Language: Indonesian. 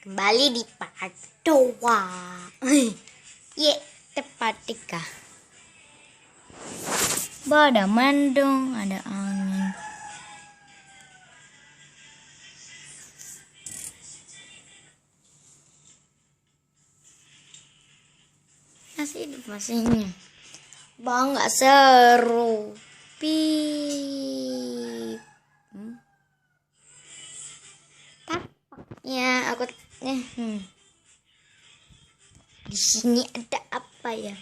Kembali di part 2. Ye, tepat tiga. Ada mendung, ada angin. Masih hidup masihnya. Bang, nggak seru. Pip. Tapaknya aku. Di sini ada apa ya?